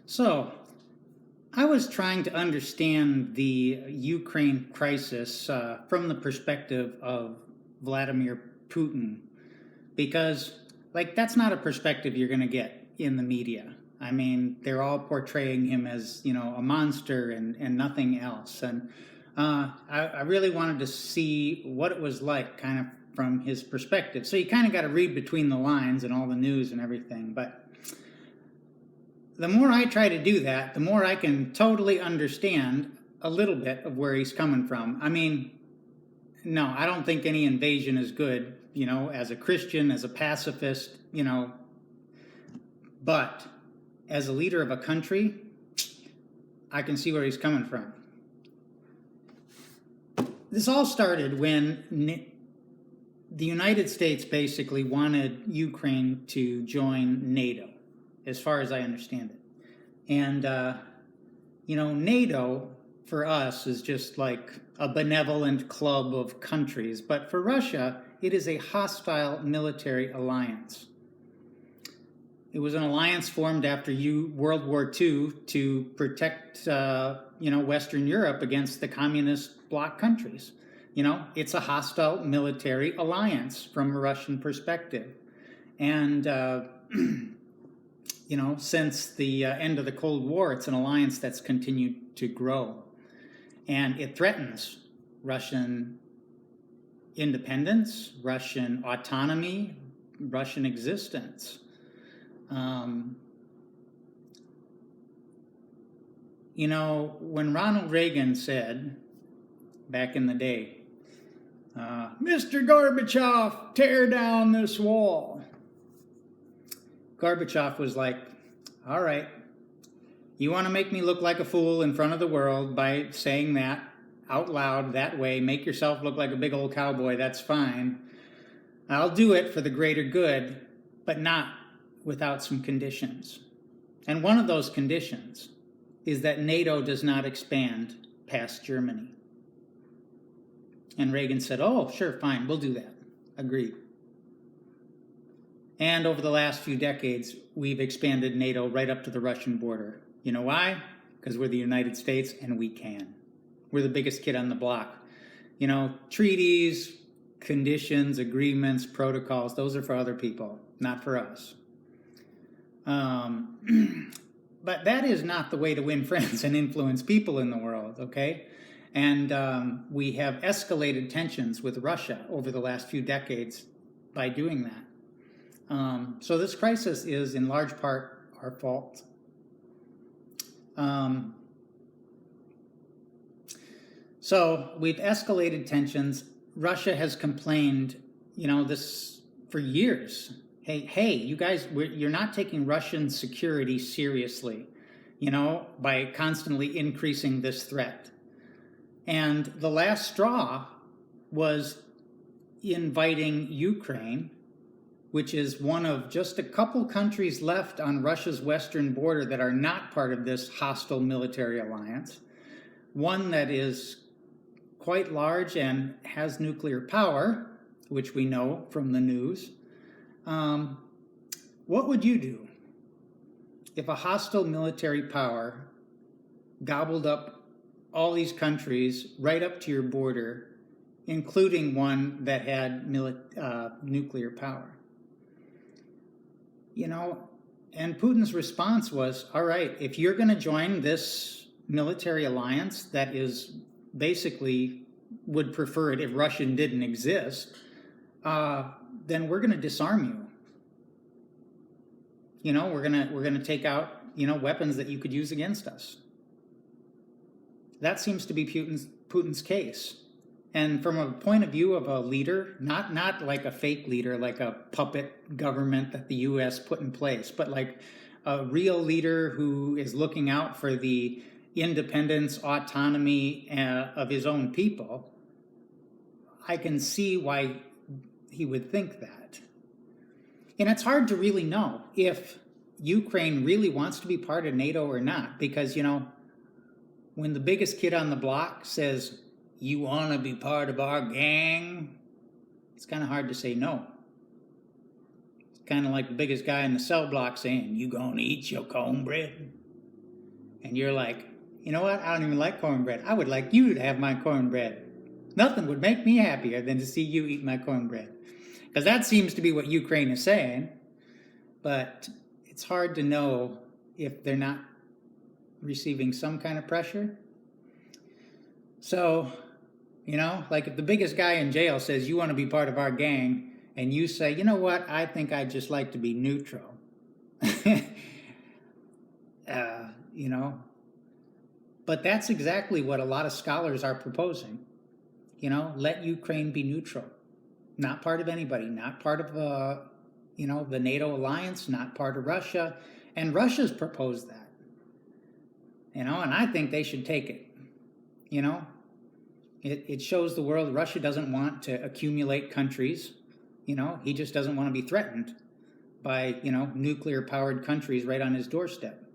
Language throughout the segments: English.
So, I was trying to understand the Ukraine crisis from the perspective of Vladimir Putin because, that's not a perspective you're going to get in the media. I mean, they're all portraying him as, a monster and nothing else. And I really wanted to see what it was like kind of from his perspective. So you kind of got to read between the lines and all the news and everything. But the more I try to do that, the more I can totally understand a little bit of where he's coming from. I mean, no, I don't think any invasion is good, as a Christian, as a pacifist, but as a leader of a country, I can see where he's coming from. This all started when the United States basically wanted Ukraine to join NATO, as far as I understand it. And, NATO for us is just like a benevolent club of countries. But for Russia, it is a hostile military alliance. It was an alliance formed after World War II to protect, Western Europe against the communist bloc countries. It's a hostile military alliance from a Russian perspective. And, since the end of the Cold War, it's an alliance that's continued to grow. And it threatens Russian independence, Russian autonomy, Russian existence. When Ronald Reagan said, back in the day, Mr. Gorbachev, tear down this wall. Gorbachev was like, all right, you want to make me look like a fool in front of the world by saying that out loud that way, make yourself look like a big old cowboy, that's fine. I'll do it for the greater good, but not without some conditions. And one of those conditions is that NATO does not expand past Germany. And Reagan said, oh, sure, fine, we'll do that. Agreed. And over the last few decades, we've expanded NATO right up to the Russian border. You know why? Because we're the United States and we can. We're the biggest kid on the block. Treaties, conditions, agreements, protocols, those are for other people, not for us. But that is not the way to win friends and influence people in the world, okay? And we have escalated tensions with Russia over the last few decades by doing that. So this crisis is in large part our fault. So we've escalated tensions. Russia has complained, this for years. Hey, you guys, you're not taking Russian security seriously, by constantly increasing this threat. And the last straw was inviting Ukraine, which is one of just a couple countries left on Russia's western border that are not part of this hostile military alliance, one that is quite large and has nuclear power, which we know from the news. What would you do if a hostile military power gobbled up all these countries right up to your border, including one that had nuclear power? And Putin's response was, all right, if you're going to join this military alliance that is basically would prefer it if Russia didn't exist, then we're going to disarm you. We're going to take out, weapons that you could use against us. That seems to be Putin's case. And from a point of view of a leader, not like a fake leader, like a puppet government that the U.S. put in place, but like a real leader who is looking out for the independence, autonomy of his own people, I can see why he would think that. And it's hard to really know if Ukraine really wants to be part of NATO or not, because, when the biggest kid on the block says, you want to be part of our gang? It's kind of hard to say no. It's kind of like the biggest guy in the cell block saying, you gonna eat your cornbread? and you're like, you know what? I don't even like cornbread. I would like you to have my cornbread. Nothing would make me happier than to see you eat my cornbread. Because that seems to be what Ukraine is saying. But it's hard to know if they're not receiving some kind of pressure. So, like if the biggest guy in jail says, you want to be part of our gang, and you say, you know what? I think I'd just like to be neutral. you know, but that's exactly what a lot of scholars are proposing. Let Ukraine be neutral, not part of anybody, not part of the NATO alliance, not part of Russia, and Russia's proposed that. And I think they should take it. It shows the world Russia doesn't want to accumulate countries. He just doesn't want to be threatened by nuclear powered countries right on his doorstep.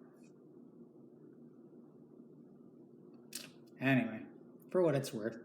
Anyway, for what it's worth.